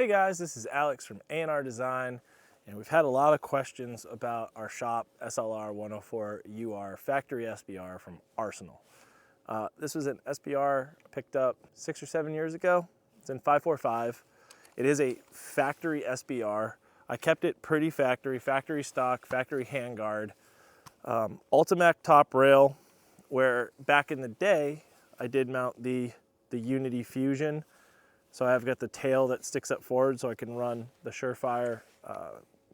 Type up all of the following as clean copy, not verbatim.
Hey guys, this is Alex from A&R Design, and we've had a lot of questions about our shop SLR104UR factory SBR from Arsenal. This was an SBR picked up 6 or 7 years ago. It's in 545. It is a factory SBR. I kept it pretty factory stock, factory handguard, Ultimac top rail, where back in the day I did mount the Unity Fusion. So I've got the tail that sticks up forward so I can run the Surefire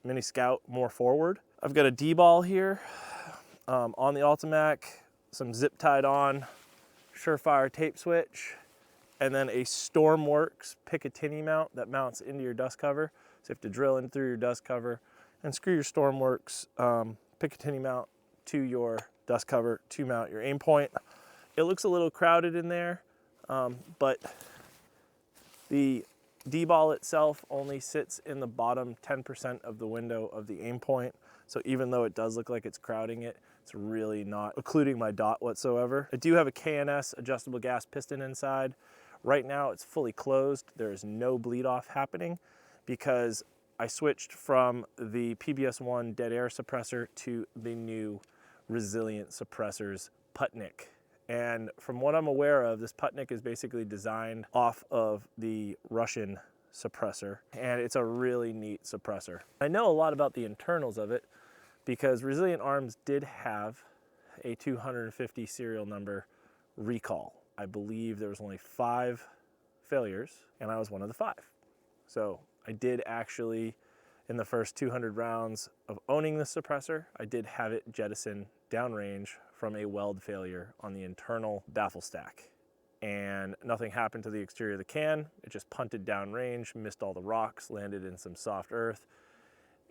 Mini Scout more forward. I've got a D-ball here on the Ultimac, some zip tied on Surefire tape switch, and then a Stormworks Picatinny mount that mounts into your dust cover. So you have to drill in through your dust cover and screw your Stormworks Picatinny mount to your dust cover to mount your aim point. It looks a little crowded in there, but the D-ball itself only sits in the bottom 10% of the window of the aim point. So even though it does look like it's crowding it, it's really not occluding my dot whatsoever. I do have a KNS adjustable gas piston inside. Right now it's fully closed. There is no bleed off happening because I switched from the PBS1 dead air suppressor to the new Resilient Suppressors Putnik. And from what I'm aware of, this Putnik is basically designed off of the Russian suppressor, and it's a really neat suppressor. I know a lot about the internals of it because Resilient Arms did have a 250 serial number recall. I believe there was only 5 failures, and I was one of the 5. So I did actually, in the first 200 rounds of owning this suppressor, I did have it jettison downrange from a weld failure on the internal baffle stack. And nothing happened to the exterior of the can. It just punted downrange, missed all the rocks, landed in some soft earth.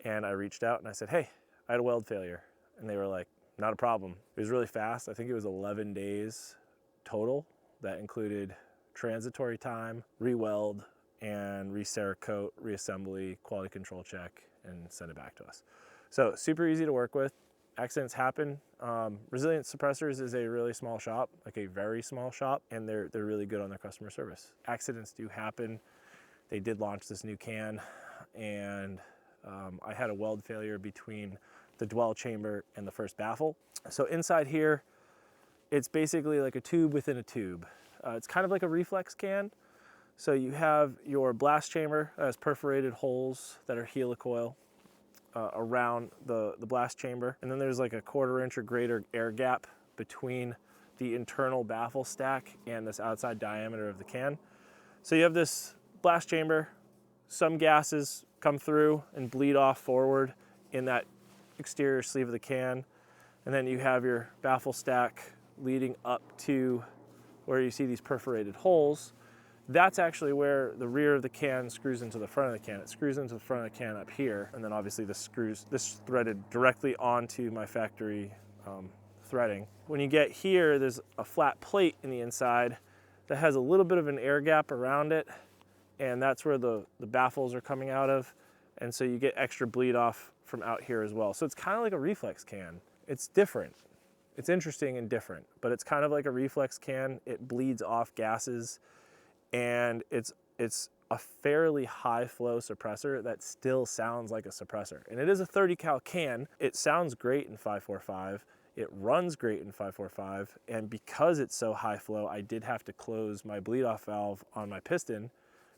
And I reached out and I said, hey, I had a weld failure. And they were like, not a problem. It was really fast. I think it was 11 days total. That included transitory time, re-weld, and re-Cerakote, reassembly, quality control check, and send it back to us. So super easy to work with. Accidents happen. Resilient Suppressors is a really small shop, like a very small shop, and they're really good on their customer service. Accidents do happen. They did launch this new can, and I had a weld failure between the dwell chamber and the first baffle. So inside here, it's basically like a tube within a tube. It's kind of like a reflex can. So you have your blast chamber that has perforated holes that are helicoil around the blast chamber. And then there's like a 1/4 inch or greater air gap between the internal baffle stack and this outside diameter of the can. So you have this blast chamber, some gases come through and bleed off forward in that exterior sleeve of the can. And then you have your baffle stack leading up to where you see these perforated holes. That's actually where the rear of the can screws into the front of the can. It screws into the front of the can up here, and then obviously this threaded directly onto my factory threading. When you get here, there's a flat plate in the inside that has a little bit of an air gap around it, and that's where the baffles are coming out of, and so you get extra bleed off from out here as well. So it's kind of like a reflex can. It's different. It's interesting and different, but it's kind of like a reflex can. It bleeds off gases, and it's a fairly high flow suppressor that still sounds like a suppressor. And it is a 30 cal can. It sounds great in 545. It runs great in 545. And because it's so high flow, I did have to close my bleed off valve on my piston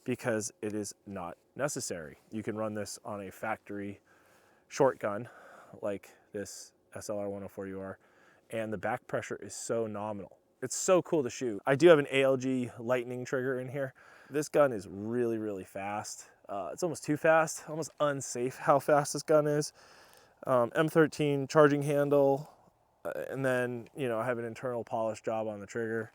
because it is not necessary. You can run this on a factory short gun like this SLR104UR, and the back pressure is so nominal. It's so cool to shoot. I do have an ALG lightning trigger in here. This gun is really, really fast. It's almost too fast, almost unsafe how fast this gun is. M13 charging handle, and then, you know, I have an internal polish job on the trigger.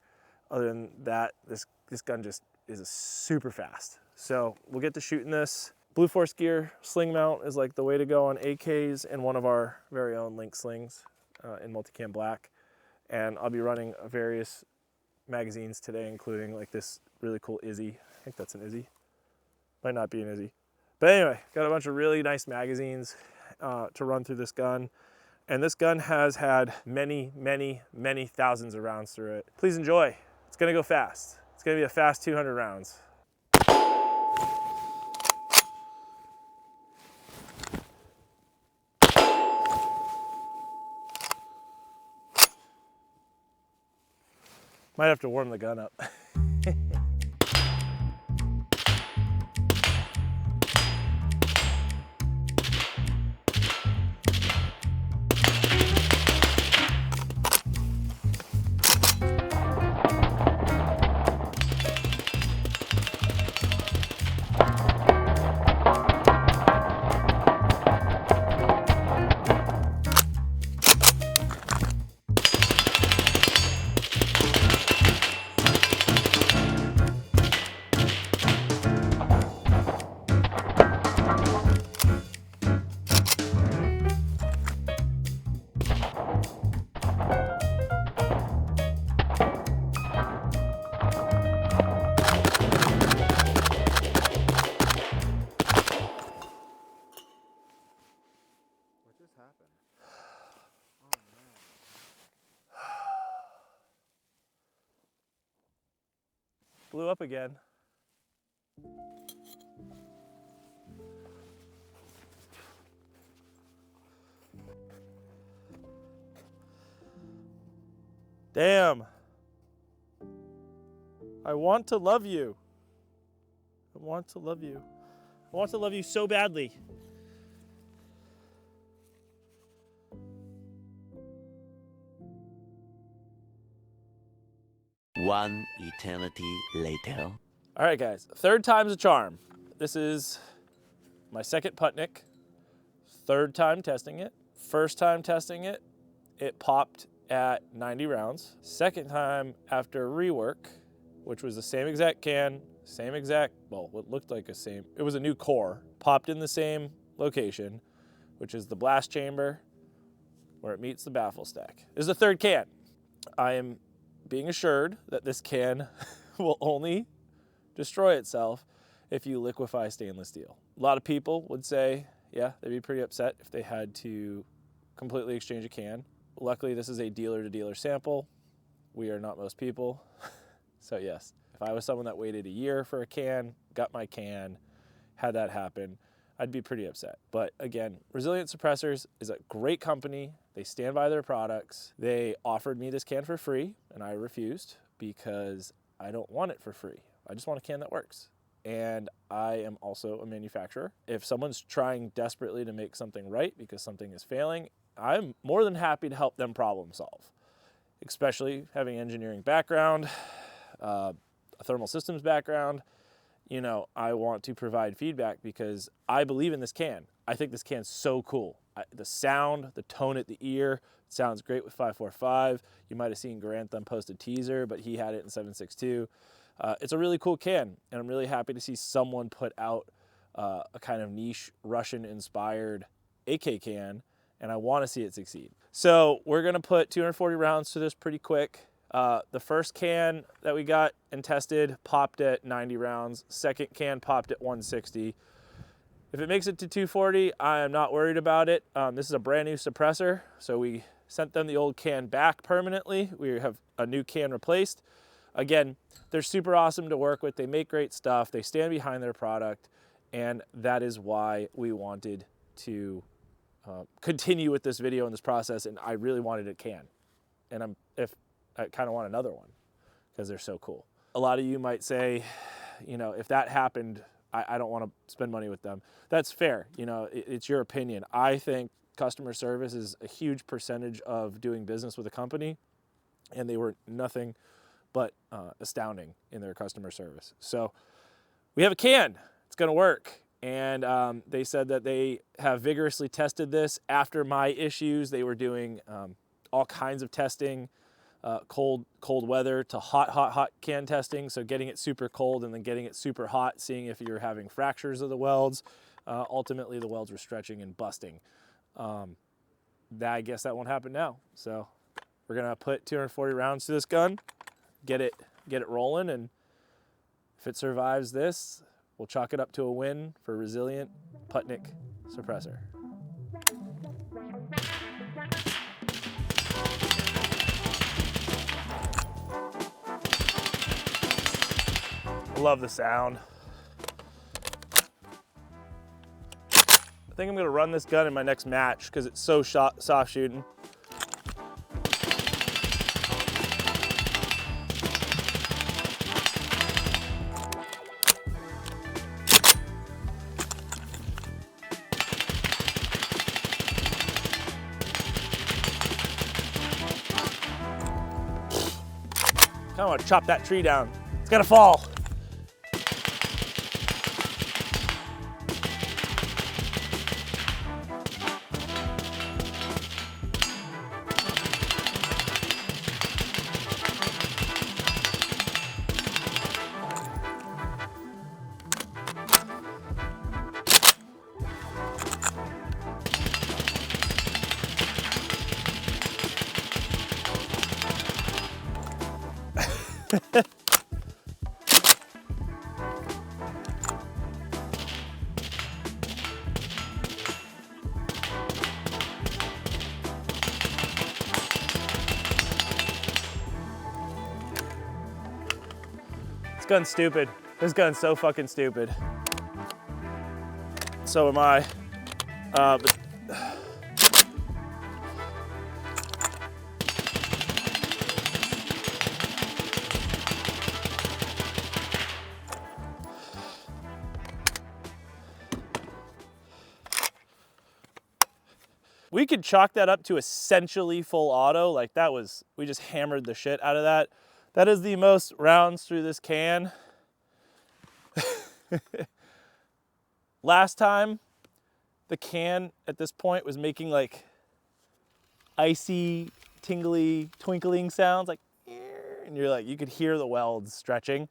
Other than that, this gun just is super fast. So we'll get to shooting this. Blue Force gear sling mount is like the way to go on AKs and one of our very own Link slings in multicam black. And I'll be running various magazines today, including like this really cool Izzy. I think that's an Izzy. Might not be an Izzy. But anyway, got a bunch of really nice magazines to run through this gun. And this gun has had many, many, many thousands of rounds through it. Please enjoy. It's gonna go fast. It's gonna be a fast 200 rounds. Might have to warm the gun up. Blew up again. Damn. I want to love you. I want to love you. I want to love you so badly. One eternity later. All right, guys, third time's a charm. This is my second Putnik, third time testing it. First time testing it, it popped at 90 rounds. Second time after rework, which was the same exact can, same exact, well, what looked like a same, it was a new core, popped in the same location, which is the blast chamber where it meets the baffle stack. This is the third can. I am being assured that this can will only destroy itself if you liquefy stainless steel. A lot of people would say, yeah, they'd be pretty upset if they had to completely exchange a can. Luckily, this is a dealer-to-dealer sample. We are not most people. So yes, if I was someone that waited a year for a can, got my can, had that happen, I'd be pretty upset. But again, Resilient Suppressors is a great company. They stand by their products. They offered me this can for free, and I refused because I don't want it for free. I just want a can that works. And I am also a manufacturer. If someone's trying desperately to make something right because something is failing, I'm more than happy to help them problem solve, especially having an engineering background, a thermal systems background. You know, I want to provide feedback because I believe in this can. I think this can's so cool. The sound, the tone at the ear, sounds great with 545. You might have seen Grantham post a teaser, but he had it in 762. It's a really cool can, and I'm really happy to see someone put out a kind of niche Russian-inspired AK can, and I want to see it succeed. So we're gonna put 240 rounds to this pretty quick. The first can that we got and tested popped at 90 rounds. Second can popped at 160. If it makes it to 240, I am not worried about it. This is a brand new suppressor, so we sent them the old can back permanently. We have a new can replaced. Again, they're super awesome to work with. They make great stuff. They stand behind their product, and that is why we wanted to continue with this video and this process, and I really wanted a can. And I kind of want another one because they're so cool. A lot of you might say, you know, if that happened, I don't want to spend money with them. That's fair. You know, it's your opinion. I think customer service is a huge percentage of doing business with a company, and they were nothing but astounding in their customer service. So we have a can. It's going to work. And they said that they have vigorously tested this. After my issues, they were doing all kinds of testing, cold weather to hot can testing. So getting it super cold and then getting it super hot, seeing if you're having fractures of the welds. Ultimately, the welds were stretching and busting. I guess that won't happen now. So we're gonna put 240 rounds to this gun, get it rolling, and if it survives this, we'll chalk it up to a win for Resilient Putnik Suppressor. Love the sound. I think I'm gonna run this gun in my next match because it's so soft shooting. kind of want to chop that tree down. It's gonna fall. This gun's stupid. This gun's so fucking stupid. So am I. But we could chalk that up to essentially full auto. Like that was, we just hammered the shit out of that. That is the most rounds through this can. Last time, the can at this point was making like icy, tingly, twinkling sounds, like, and you're like, you could hear the welds stretching.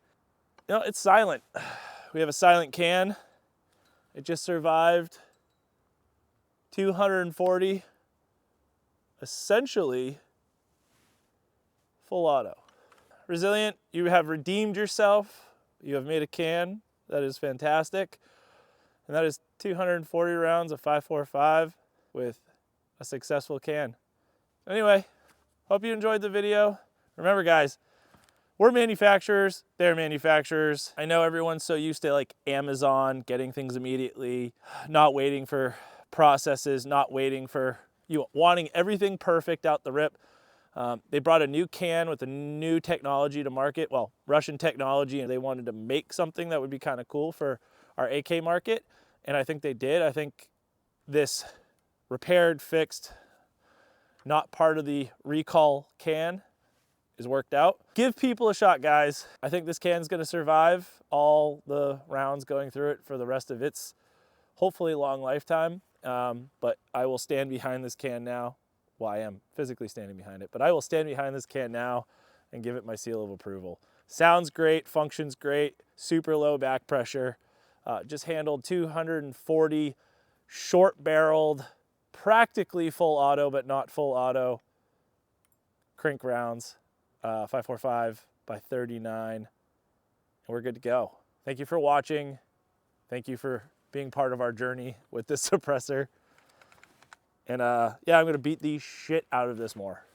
You know, it's silent. We have a silent can. It just survived 240, essentially full auto. Resilient, you have redeemed yourself. You have made a can that is fantastic. And that is 240 rounds of 5.45 with a successful can. Anyway, hope you enjoyed the video. Remember guys, we're manufacturers, they're manufacturers. I know everyone's so used to like Amazon, getting things immediately, not waiting for processes, not waiting for, you wanting everything perfect out the rip. They brought a new can with a new technology to market, well, Russian technology, and they wanted to make something that would be kind of cool for our AK market, and I think they did. I think this repaired, fixed, not part of the recall can is worked out. Give people a shot, guys. I think this can's gonna survive all the rounds going through it for the rest of its hopefully long lifetime, but I will stand behind this can now. Well, I am physically standing behind it, but I will stand behind this can now and give it my seal of approval. Sounds great, functions great, super low back pressure. Just handled 240 short barreled, practically full auto, but not full auto crank rounds, 5.45 by 39. And we're good to go. Thank you for watching. Thank you for being part of our journey with this suppressor. And yeah, I'm gonna beat the shit out of this more.